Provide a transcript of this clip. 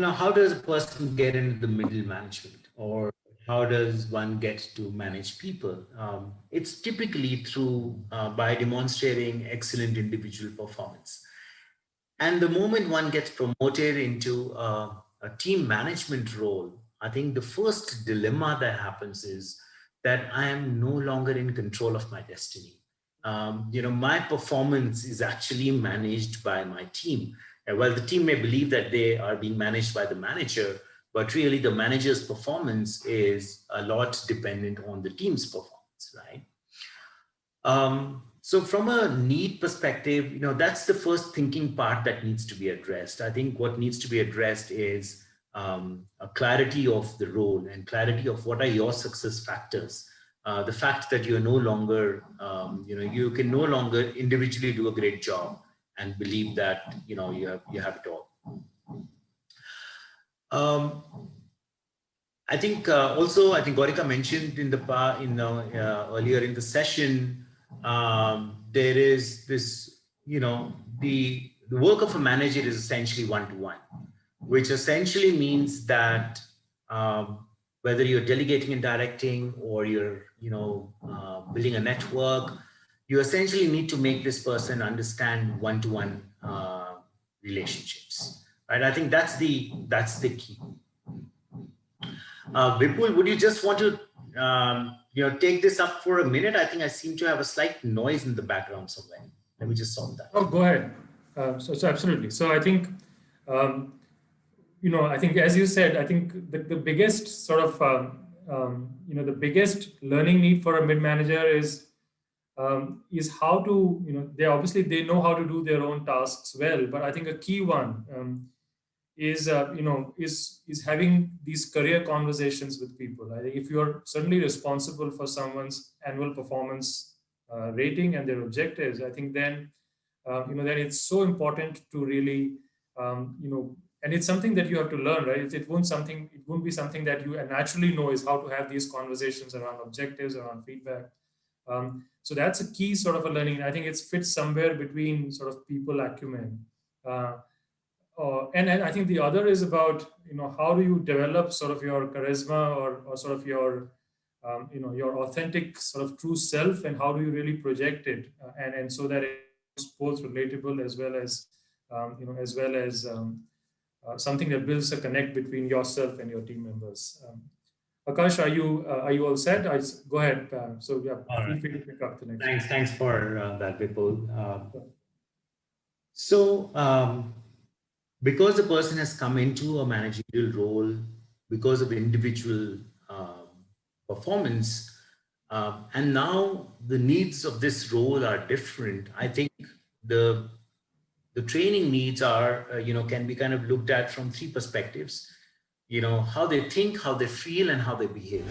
how does a person get into the middle management, or how does one get to manage people? It's typically through by demonstrating excellent individual performance. And the moment one gets promoted into a team management role, I think the first dilemma that happens is that I am no longer in control of my destiny. My performance is actually managed by my team. And while the team may believe that they are being managed by the manager, but really the manager's performance is a lot dependent on the team's performance, right? So from a need perspective, that's the first thinking part that needs to be addressed. I think what needs to be addressed is a clarity of the role and clarity of what are your success factors. The fact that you're no longer, you can no longer individually do a great job and believe that, you have it all. I think also, I think Gorika mentioned earlier in the session, there is this, the work of a manager is essentially one-to-one, which essentially means that whether you're delegating and directing, or you're, building a network, you essentially need to make this person understand one-to-one relationships, right? I think that's the key. Vipul, would you just want to take this up for a minute? I think I seem to have a slight noise in the background somewhere. Let me just solve that. Oh, go ahead. So absolutely. So I think, I think, as you said, I think the biggest sort of, the biggest learning need for a mid manager is how to, they know how to do their own tasks well, but I think a key one is having these career conversations with people. I think if you're certainly responsible for someone's annual performance rating and their objectives, I think then then it's so important to really and it's something that you have to learn, right? It won't be something that you naturally know, is how to have these conversations around objectives, around feedback. So that's a key sort of a learning. I think it fits somewhere between sort of people acumen. And I think the other is about, how do you develop sort of your charisma, or sort of your, your authentic sort of true self, and how do you really project it, and so that it's both relatable as well as, something that builds a connect between yourself and your team members. Akash, are you all set? Go ahead. So yeah, All feel right. free to pick up the next. Thanks for that, Vipul. So because the person has come into a managerial role because of individual performance, and now the needs of this role are different, I think the training needs are, can be kind of looked at from three perspectives. How they think, how they feel, and how they behave.